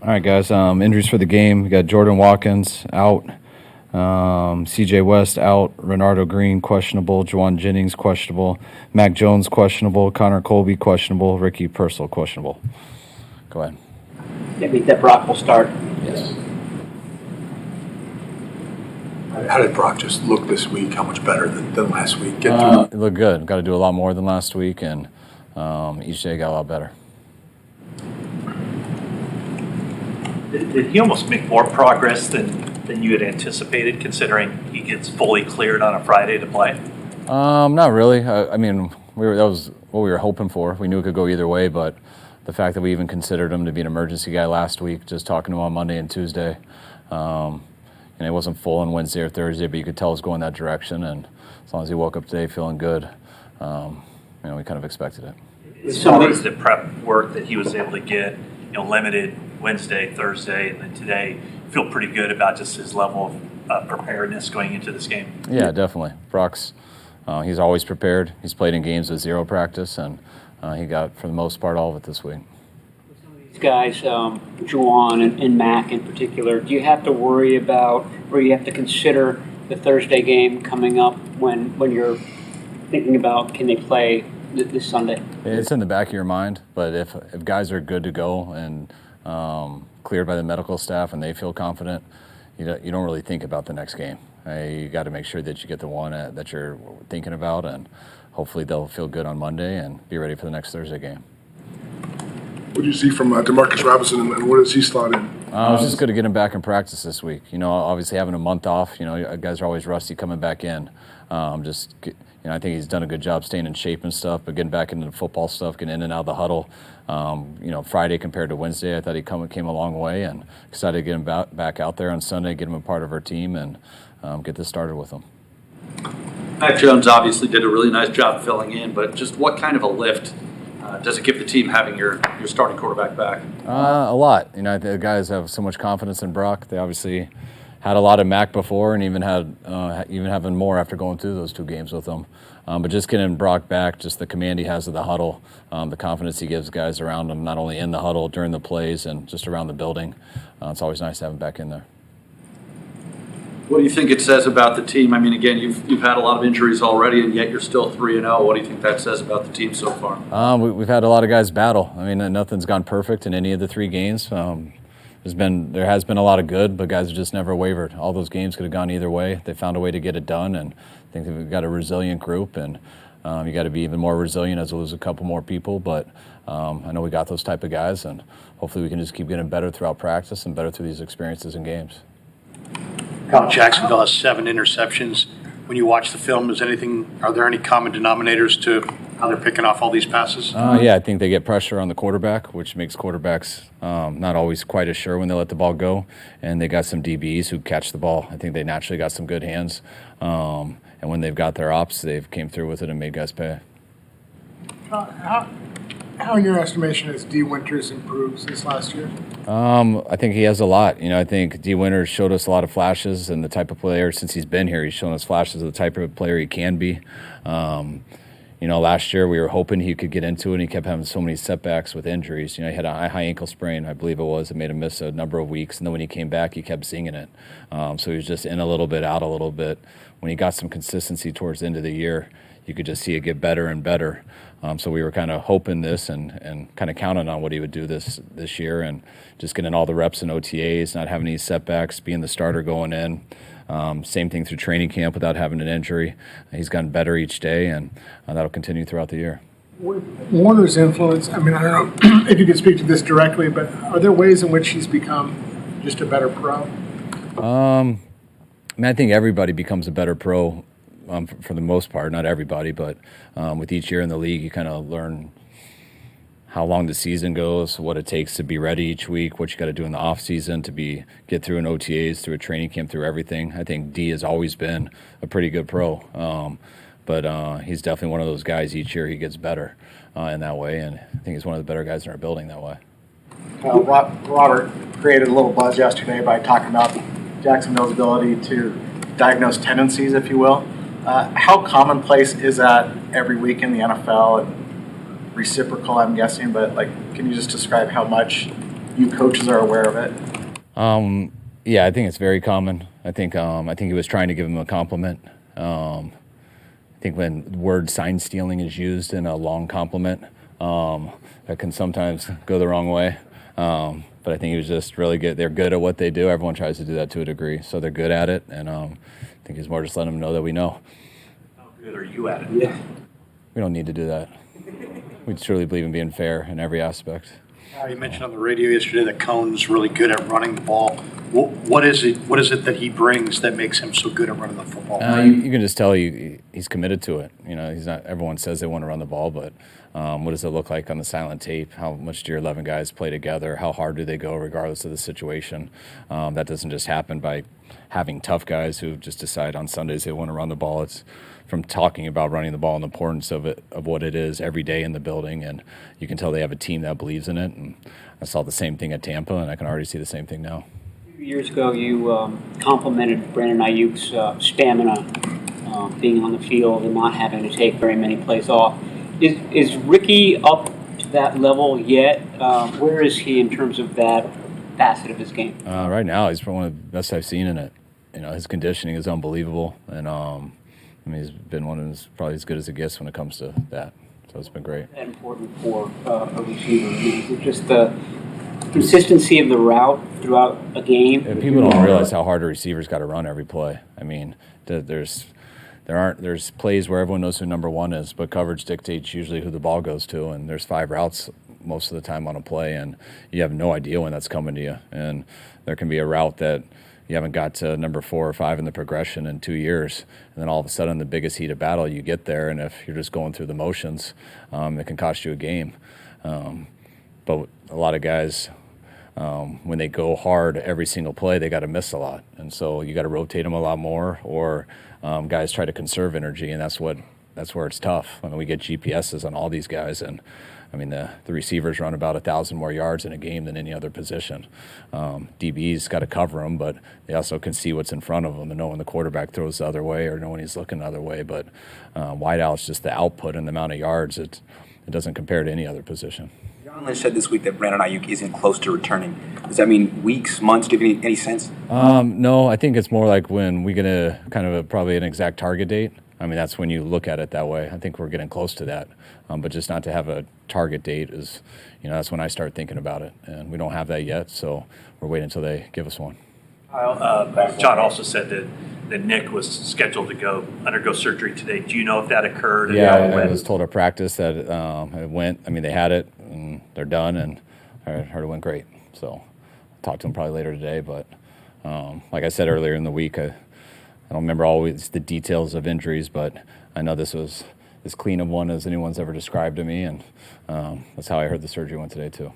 All right, guys. Injuries for the game. We got Jordan Watkins out. C.J. West out. Renardo Green questionable. Juwan Jennings questionable. Mac Jones questionable. Connor Colby questionable. Ricky Purcell questionable. Go ahead. That means that Brock will start. Yes. How did Brock just look this week? How much better than last week? It looked good. Got to do a lot more than last week, and each day got a lot better. Did he almost make more progress than you had anticipated, considering he gets fully cleared on a Friday to play? Not really. I mean, that was what we were hoping for. We knew it could go either way, but the fact that we even considered him to be an emergency guy last week, just talking to him on Monday and Tuesday, and it wasn't full on Wednesday or Thursday, but you could tell it was going that direction. And as long as he woke up today feeling good, we kind of expected it. As far as the prep work that he was able to get, limited Wednesday, Thursday, and then today, feel pretty good about just his level of preparedness going into this game? Yeah, definitely. Brock's, he's always prepared. He's played in games with zero practice, and he got, for the most part, all of it this week. These guys, Juwan and Mac in particular, do you have to worry about, or you have to consider the Thursday game coming up when you're thinking about can they play this Sunday? It's in the back of your mind, but if guys are good to go and cleared by the medical staff and they feel confident, you don't really think about the next game. You got to make sure that you get the one that you're thinking about, and hopefully they'll feel good on Monday and be ready for the next Thursday game. What do you see from Demarcus Robinson, and what does he slot in? It was just good to get him back in practice this week. Obviously having a month off, guys are always rusty coming back in. I think he's done a good job staying in shape and stuff, but getting back into the football stuff, getting in and out of the huddle. Friday compared to Wednesday, I thought he came a long way, and excited to get him back out there on Sunday, get him a part of our team, and get this started with him. Mac Jones obviously did a really nice job filling in, but just what kind of a lift does it give the team having your starting quarterback back? A lot. The guys have so much confidence in Brock. They obviously had a lot of Mac before, and even having more after going through those two games with him. But just getting Brock back, just the command he has of the huddle, the confidence he gives guys around him, not only in the huddle, during the plays, and just around the building. It's always nice to have him back in there. What do you think it says about the team? I mean, again, you've had a lot of injuries already, and yet you're still 3-0. What do you think that says about the team so far? We've had a lot of guys battle. I mean, nothing's gone perfect in any of the three games. There has been a lot of good, but guys have just never wavered. All those games could have gone either way. They found a way to get it done, and I think we've got a resilient group, and you got to be even more resilient as we lose a couple more people. But I know we got those type of guys, and hopefully we can just keep getting better throughout practice and better through these experiences and games. Jacksonville has 7 interceptions. When you watch the film, are there any common denominators to how they're picking off all these passes? Yeah, I think they get pressure on the quarterback, which makes quarterbacks not always quite as sure when they let the ball go. And they got some DBs who catch the ball. I think they naturally got some good hands. And when they've got their ops, they've came through with it and made guys pay. How, in your estimation, has D. Winters improved since last year? I think he has a lot. I think D. Winters showed us a lot of flashes, and the type of player, since he's been here, he's shown us flashes of the type of player he can be. Last year we were hoping he could get into it, and he kept having so many setbacks with injuries. He had a high ankle sprain, I believe it was. It made him miss a number of weeks, and then when he came back, he kept singing it. So he was just in a little bit, out a little bit. When he got some consistency towards the end of the year, you could just see it get better and better. So we were kind of hoping this and kind of counting on what he would do this year, and just getting all the reps in OTAs, not having any setbacks, being the starter going in. Same thing through training camp without having an injury. He's gotten better each day, and that'll continue throughout the year. Warner's influence, I don't know if you could speak to this directly, but are there ways in which he's become just a better pro? I think everybody becomes a better pro for the most part. Not everybody, but with each year in the league, you kind of learn how long the season goes, what it takes to be ready each week, what you got to do in the off season to get through an OTAs, through a training camp, through everything. I think D has always been a pretty good pro, but he's definitely one of those guys. Each year he gets better in that way, and I think he's one of the better guys in our building that way. Robert created a little buzz yesterday by talking about Jacksonville's ability to diagnose tendencies, if you will. How commonplace is that every week in the NFL? And reciprocal, I'm guessing, but can you just describe how much you coaches are aware of it? Yeah, I think it's very common. I think he was trying to give him a compliment. I think when the word sign stealing is used in a long compliment, that can sometimes go the wrong way. But I think he was just really good. They're good at what they do. Everyone tries to do that to a degree, so they're good at it. And I think he's more just letting them know that we know. How good are you at it? Yeah. We don't need to do that. We truly believe in being fair in every aspect. You mentioned on the radio yesterday that Cohn's really good at running the ball. What is it that he brings that makes him so good at running the football? You can just tell he's committed to it. You know, he's not. Everyone says they want to run the ball, but what does it look like on the silent tape? How much do your 11 guys play together? How hard do they go, regardless of the situation? That doesn't just happen by having tough guys who just decide on Sundays they want to run the ball. It's from talking about running the ball and the importance of it, of what it is every day in the building, and you can tell they have a team that believes in it. And I saw the same thing at Tampa, and I can already see the same thing now. A few years ago, you complimented Brandon Ayuk's stamina, being on the field and not having to take very many plays off. Is Ricky up to that level yet? Where is he in terms of that facet of his game? Right now, he's probably one of the best I've seen in it. You know, his conditioning is unbelievable, and I mean, he's been one of his probably as good as it gets when it comes to that. So it's been great. That important for a receiver. I mean, just the consistency of the route throughout a game. And people don't realize how hard a receiver's got to run every play. I mean, there's plays where everyone knows who number one is, but coverage dictates usually who the ball goes to, and there's 5 routes most of the time on a play, and you have no idea when that's coming to you. And there can be a route that you haven't got to number 4 or 5 in the progression in 2 years, and then all of a sudden the biggest heat of battle you get there, and if you're just going through the motions, it can cost you a game. But a lot of guys, when they go hard every single play, they got to miss a lot, and so you got to rotate them a lot more, or guys try to conserve energy, and that's where it's tough. I mean, we get GPSs on all these guys, and I mean, the receivers run about 1,000 more yards in a game than any other position. DB's got to cover them, but they also can see what's in front of them and know when the quarterback throws the other way or know when he's looking the other way. But wideout's just the output and the amount of yards. It doesn't compare to any other position. John Lynch said this week that Brandon Ayuk isn't close to returning. Does that mean weeks, months? Do you have any sense? No, I think it's more like when we get a kind of probably an exact target date. I mean, that's when you look at it that way. I think we're getting close to that. But just not to have a target date is, that's when I start thinking about it. And we don't have that yet, so we're waiting until they give us one. John also said that Nick was scheduled to undergo surgery today. Do you know if that occurred? Yeah, I was told at practice that it went. I mean, they had it, and they're done, and I heard it went great. So I'll talk to them probably later today. But like I said earlier in the week, I don't remember always the details of injuries, but I know this was as clean of one as anyone's ever described to me, and that's how I heard the surgery went today too.